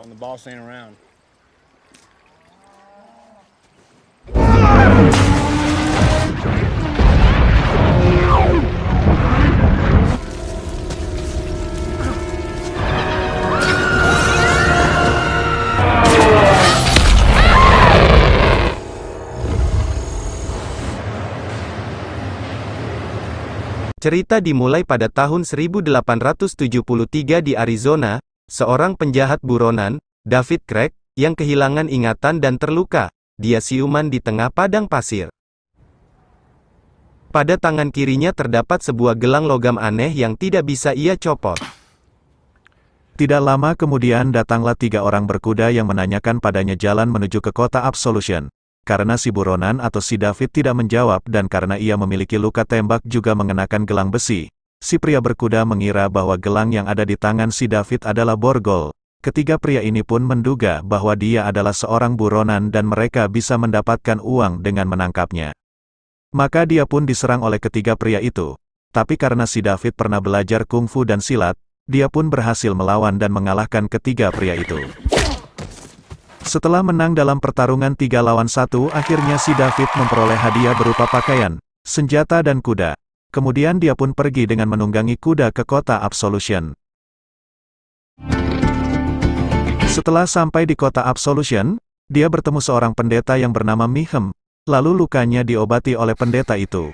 and the boss ain't around. Cerita dimulai pada tahun 1873 di Arizona, seorang penjahat buronan, David Craig, yang kehilangan ingatan dan terluka. Dia siuman di tengah padang pasir. Pada tangan kirinya terdapat sebuah gelang logam aneh yang tidak bisa ia copot. Tidak lama kemudian datanglah 3 orang berkuda yang menanyakan padanya jalan menuju ke kota Absolution. Karena si buronan atau si David tidak menjawab dan karena ia memiliki luka tembak juga mengenakan gelang besi, si pria berkuda mengira bahwa gelang yang ada di tangan si David adalah borgol. Ketiga pria ini pun menduga bahwa dia adalah seorang buronan dan mereka bisa mendapatkan uang dengan menangkapnya. Maka dia pun diserang oleh ketiga pria itu. Tapi karena si David pernah belajar kungfu dan silat, dia pun berhasil melawan dan mengalahkan ketiga pria itu. Setelah menang dalam pertarungan 3 lawan 1, akhirnya si David memperoleh hadiah berupa pakaian, senjata dan kuda. Kemudian dia pun pergi dengan menunggangi kuda ke kota Absolution. Setelah sampai di kota Absolution, dia bertemu seorang pendeta yang bernama Mayhem, lalu lukanya diobati oleh pendeta itu.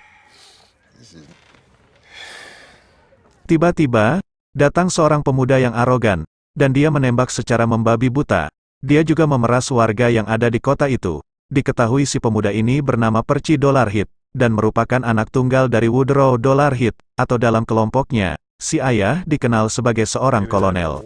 Tiba-tiba, datang seorang pemuda yang arogan, dan dia menembak secara membabi buta. Dia juga memeras warga yang ada di kota itu. Diketahui si pemuda ini bernama Percy Dollarhide, dan merupakan anak tunggal dari Woodrow Dollarhide, atau dalam kelompoknya, si ayah dikenal sebagai seorang kolonel.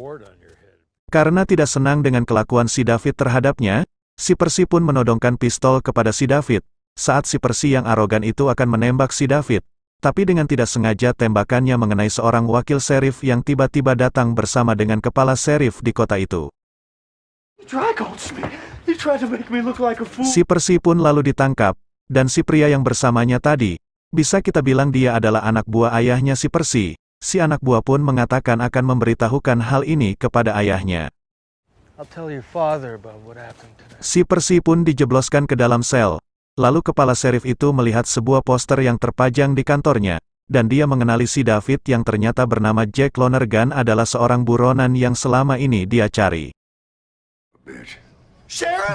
Karena tidak senang dengan kelakuan si David terhadapnya, si Percy pun menodongkan pistol kepada si David. Saat si Percy yang arogan itu akan menembak si David, tapi dengan tidak sengaja tembakannya mengenai seorang wakil serif yang tiba-tiba datang bersama dengan kepala serif di kota itu. Si Percy pun lalu ditangkap, dan si pria yang bersamanya tadi, bisa kita bilang dia adalah anak buah ayahnya si Percy. Si anak buah pun mengatakan akan memberitahukan hal ini kepada ayahnya. Si Percy pun dijebloskan ke dalam sel. Lalu kepala serif itu melihat sebuah poster yang terpajang di kantornya, dan dia mengenali si David yang ternyata bernama Jack Lonergan adalah seorang buronan yang selama ini dia cari.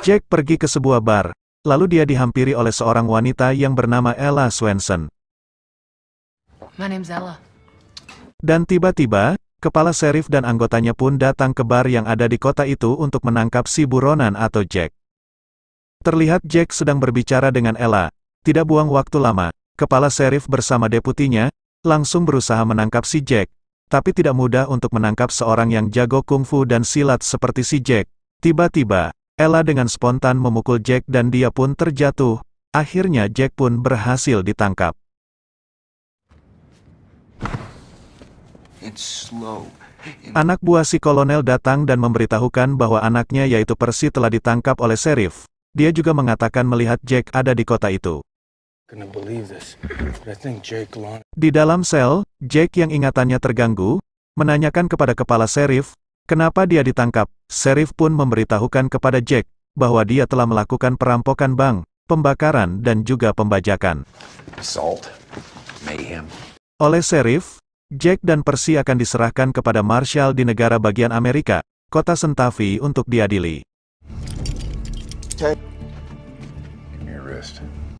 Jack pergi ke sebuah bar, lalu dia dihampiri oleh seorang wanita yang bernama Ella Swenson. My name's Ella. Dan tiba-tiba, kepala serif dan anggotanya pun datang ke bar yang ada di kota itu untuk menangkap si buronan atau Jack. Terlihat Jack sedang berbicara dengan Ella. Tidak buang waktu lama, kepala serif bersama deputinya, langsung berusaha menangkap si Jack. Tapi tidak mudah untuk menangkap seorang yang jago kungfu dan silat seperti si Jack. Tiba-tiba, Ella dengan spontan memukul Jack dan dia pun terjatuh. Akhirnya Jack pun berhasil ditangkap. Anak buah si kolonel datang dan memberitahukan bahwa anaknya yaitu Percy telah ditangkap oleh serif. Dia juga mengatakan melihat Jack ada di kota itu. Di dalam sel, Jack yang ingatannya terganggu, menanyakan kepada kepala serif, kenapa dia ditangkap. Serif pun memberitahukan kepada Jack, bahwa dia telah melakukan perampokan bank, pembakaran dan juga pembajakan. Oleh serif, Jack dan Percy akan diserahkan kepada Marshal di negara bagian Amerika, kota Sentavi untuk diadili.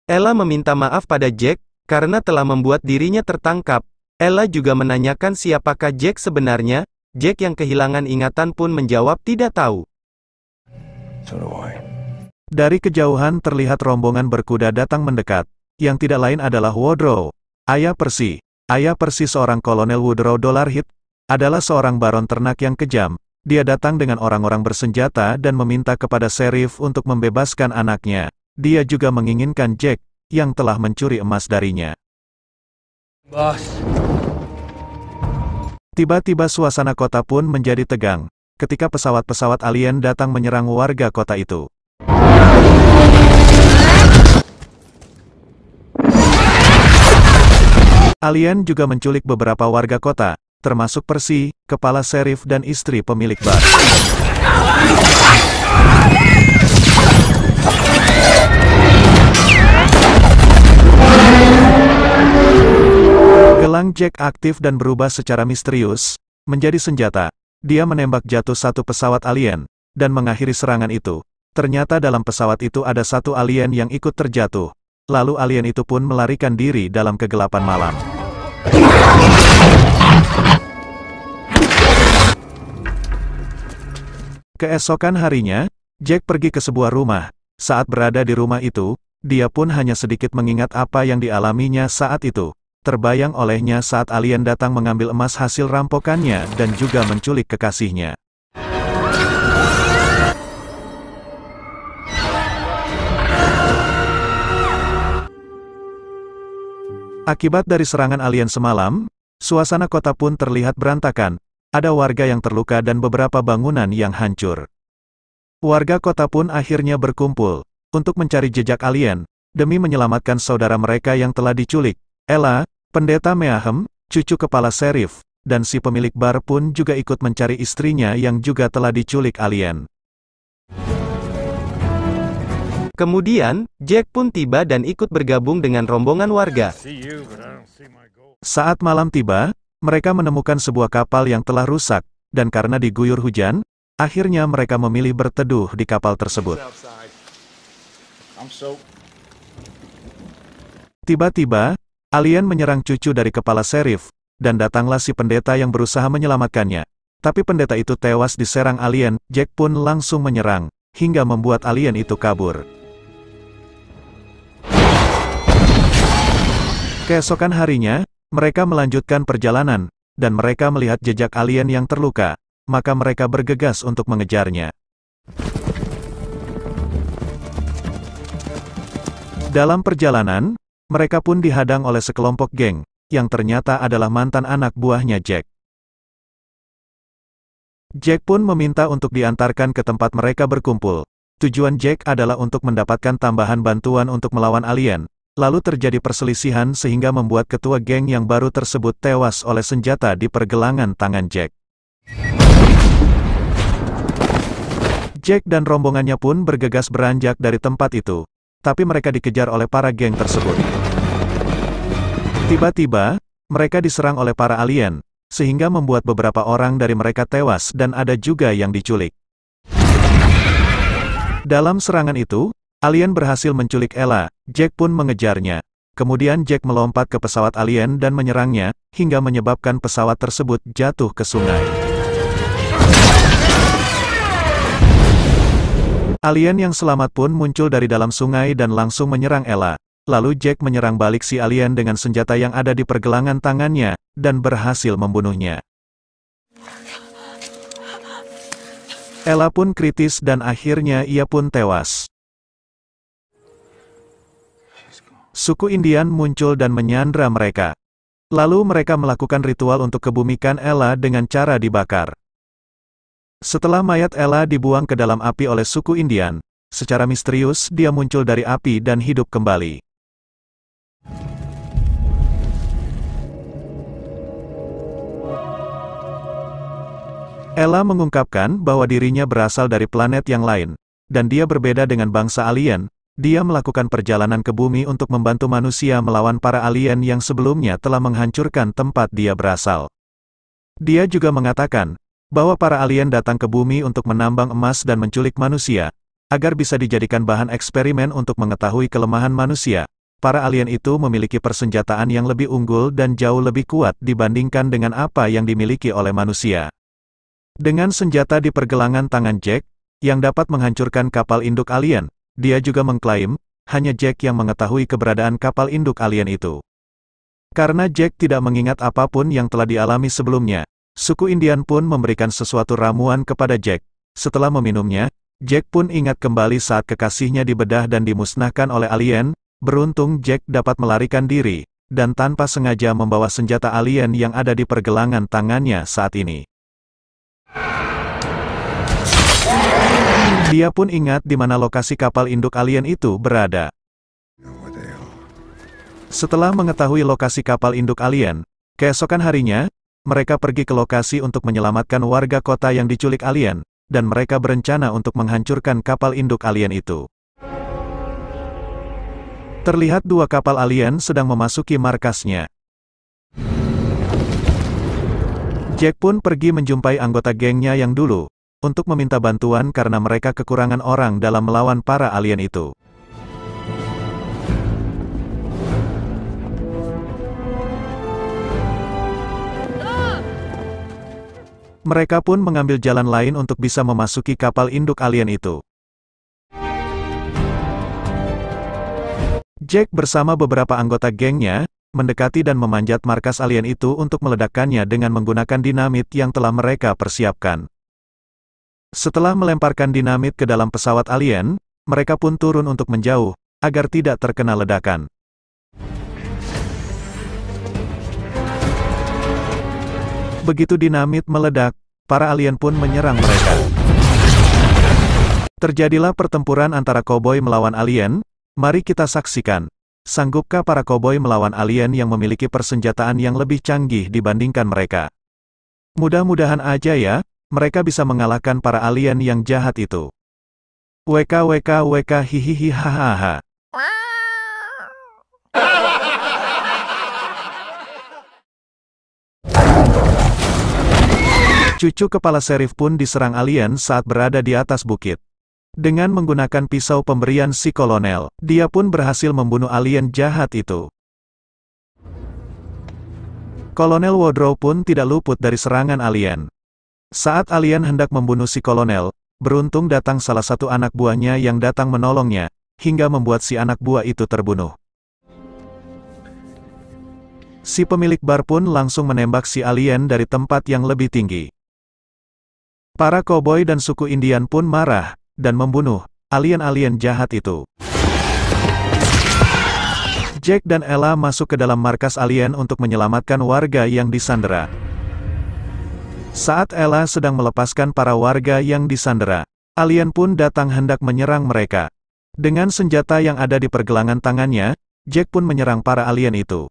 Ella meminta maaf pada Jack, karena telah membuat dirinya tertangkap. Ella juga menanyakan siapakah Jack sebenarnya. Jack yang kehilangan ingatan pun menjawab tidak tahu. Dari kejauhan terlihat rombongan berkuda datang mendekat, yang tidak lain adalah Woodrow, ayah Percy. Ayah Percy seorang kolonel Woodrow Dollarhide, adalah seorang baron ternak yang kejam. Dia datang dengan orang-orang bersenjata dan meminta kepada serif untuk membebaskan anaknya. Dia juga menginginkan Jack, yang telah mencuri emas darinya. Tiba-tiba suasana kota pun menjadi tegang, ketika pesawat-pesawat alien datang menyerang warga kota itu. Alien juga menculik beberapa warga kota, termasuk Percy, kepala serif dan istri pemilik bar. Gelang Jack aktif dan berubah secara misterius, menjadi senjata. Dia menembak jatuh satu pesawat alien, dan mengakhiri serangan itu. Ternyata dalam pesawat itu ada satu alien yang ikut terjatuh. Lalu alien itu pun melarikan diri dalam kegelapan malam. Keesokan harinya, Jack pergi ke sebuah rumah. Saat berada di rumah itu, dia pun hanya sedikit mengingat apa yang dialaminya saat itu. Terbayang olehnya saat alien datang mengambil emas hasil rampokannya dan juga menculik kekasihnya. Akibat dari serangan alien semalam, suasana kota pun terlihat berantakan. Ada warga yang terluka dan beberapa bangunan yang hancur. Warga kota pun akhirnya berkumpul untuk mencari jejak alien, demi menyelamatkan saudara mereka yang telah diculik. Ella, pendeta Meahem, cucu kepala serif, dan si pemilik bar pun juga ikut mencari istrinya yang juga telah diculik alien. Kemudian, Jack pun tiba dan ikut bergabung dengan rombongan warga. Saat malam tiba, mereka menemukan sebuah kapal yang telah rusak, dan karena diguyur hujan, akhirnya mereka memilih berteduh di kapal tersebut. Tiba-tiba, alien menyerang cucu dari kepala serif, dan datanglah si pendeta yang berusaha menyelamatkannya. Tapi pendeta itu tewas diserang alien. Jack pun langsung menyerang, hingga membuat alien itu kabur. Keesokan harinya, mereka melanjutkan perjalanan, dan mereka melihat jejak alien yang terluka, maka mereka bergegas untuk mengejarnya. Dalam perjalanan, mereka pun dihadang oleh sekelompok geng, yang ternyata adalah mantan anak buahnya Jack. Jack pun meminta untuk diantarkan ke tempat mereka berkumpul. Tujuan Jack adalah untuk mendapatkan tambahan bantuan untuk melawan alien. Lalu terjadi perselisihan sehingga membuat ketua geng yang baru tersebut tewas oleh senjata di pergelangan tangan Jack. Jack dan rombongannya pun bergegas beranjak dari tempat itu. Tapi mereka dikejar oleh para geng tersebut. Tiba-tiba, mereka diserang oleh para alien, sehingga membuat beberapa orang dari mereka tewas dan ada juga yang diculik. Dalam serangan itu, alien berhasil menculik Ella. Jack pun mengejarnya. Kemudian Jack melompat ke pesawat alien dan menyerangnya, hingga menyebabkan pesawat tersebut jatuh ke sungai. Alien yang selamat pun muncul dari dalam sungai dan langsung menyerang Ella. Lalu Jack menyerang balik si alien dengan senjata yang ada di pergelangan tangannya, dan berhasil membunuhnya. Ella pun kritis dan akhirnya ia pun tewas. Suku Indian muncul dan menyandra mereka. Lalu mereka melakukan ritual untuk kebumikan Ella dengan cara dibakar. Setelah mayat Ella dibuang ke dalam api oleh suku Indian, secara misterius dia muncul dari api dan hidup kembali. Ella mengungkapkan bahwa dirinya berasal dari planet yang lain, dan dia berbeda dengan bangsa alien. Dia melakukan perjalanan ke bumi untuk membantu manusia melawan para alien yang sebelumnya telah menghancurkan tempat dia berasal. Dia juga mengatakan bahwa para alien datang ke bumi untuk menambang emas dan menculik manusia, agar bisa dijadikan bahan eksperimen untuk mengetahui kelemahan manusia. Para alien itu memiliki persenjataan yang lebih unggul dan jauh lebih kuat dibandingkan dengan apa yang dimiliki oleh manusia. Dengan senjata di pergelangan tangan Jack, yang dapat menghancurkan kapal induk alien, dia juga mengklaim, hanya Jack yang mengetahui keberadaan kapal induk alien itu. Karena Jack tidak mengingat apapun yang telah dialami sebelumnya, suku Indian pun memberikan sesuatu ramuan kepada Jack. Setelah meminumnya, Jack pun ingat kembali saat kekasihnya dibedah dan dimusnahkan oleh alien. Beruntung Jack dapat melarikan diri, dan tanpa sengaja membawa senjata alien yang ada di pergelangan tangannya saat ini. Dia pun ingat di mana lokasi kapal induk alien itu berada. Setelah mengetahui lokasi kapal induk alien, keesokan harinya, mereka pergi ke lokasi untuk menyelamatkan warga kota yang diculik alien, dan mereka berencana untuk menghancurkan kapal induk alien itu. Terlihat dua kapal alien sedang memasuki markasnya. Jack pun pergi menjumpai anggota gengnya yang dulu, untuk meminta bantuan karena mereka kekurangan orang dalam melawan para alien itu. Mereka pun mengambil jalan lain untuk bisa memasuki kapal induk alien itu. Jack bersama beberapa anggota gengnya, mendekati dan memanjat markas alien itu untuk meledakkannya dengan menggunakan dinamit yang telah mereka persiapkan. Setelah melemparkan dinamit ke dalam pesawat alien, mereka pun turun untuk menjauh, agar tidak terkena ledakan. Begitu dinamit meledak, para alien pun menyerang mereka. Terjadilah pertempuran antara koboi melawan alien. Mari kita saksikan. Sanggupkah para koboi melawan alien yang memiliki persenjataan yang lebih canggih dibandingkan mereka? Mudah-mudahan aja ya, mereka bisa mengalahkan para alien yang jahat itu. WKWKWK hihihi hahaha. Cucu kepala serif pun diserang alien saat berada di atas bukit. Dengan menggunakan pisau pemberian si kolonel, dia pun berhasil membunuh alien jahat itu. Kolonel Wodrow pun tidak luput dari serangan alien. Saat alien hendak membunuh si kolonel, beruntung datang salah satu anak buahnya yang datang menolongnya, hingga membuat si anak buah itu terbunuh. Si pemilik bar pun langsung menembak si alien dari tempat yang lebih tinggi. Para koboi dan suku Indian pun marah, dan membunuh alien-alien jahat itu. Jack dan Ella masuk ke dalam markas alien untuk menyelamatkan warga yang disandera. Saat Ella sedang melepaskan para warga yang disandera, alien pun datang hendak menyerang mereka. Dengan senjata yang ada di pergelangan tangannya, Jack pun menyerang para alien itu.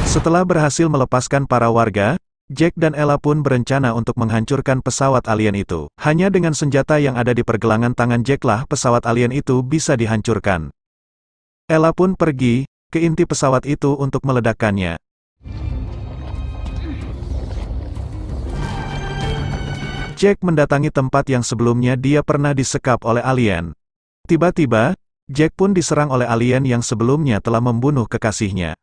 Setelah berhasil melepaskan para warga, Jack dan Ella pun berencana untuk menghancurkan pesawat alien itu. Hanya dengan senjata yang ada di pergelangan tangan Jack-lah pesawat alien itu bisa dihancurkan. Ella pun pergi ke inti pesawat itu untuk meledakkannya. Jack mendatangi tempat yang sebelumnya dia pernah disekap oleh alien. Tiba-tiba, Jack pun diserang oleh alien yang sebelumnya telah membunuh kekasihnya.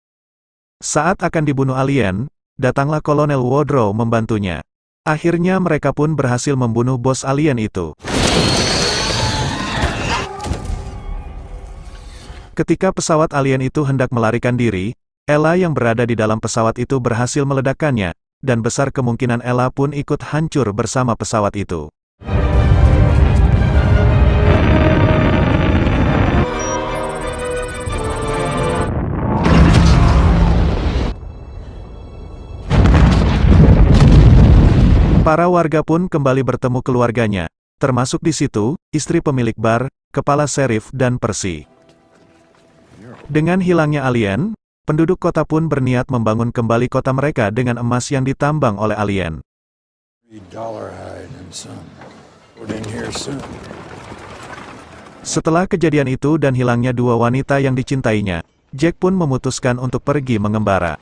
Saat akan dibunuh alien, datanglah Kolonel Wodrow membantunya. Akhirnya mereka pun berhasil membunuh bos alien itu. Ketika pesawat alien itu hendak melarikan diri, Ella yang berada di dalam pesawat itu berhasil meledakkannya, dan besar kemungkinan Ella pun ikut hancur bersama pesawat itu. Para warga pun kembali bertemu keluarganya, termasuk di situ, istri pemilik bar, kepala serif dan Percy. Dengan hilangnya alien, penduduk kota pun berniat membangun kembali kota mereka dengan emas yang ditambang oleh alien. Setelah kejadian itu dan hilangnya dua wanita yang dicintainya, Jack pun memutuskan untuk pergi mengembara.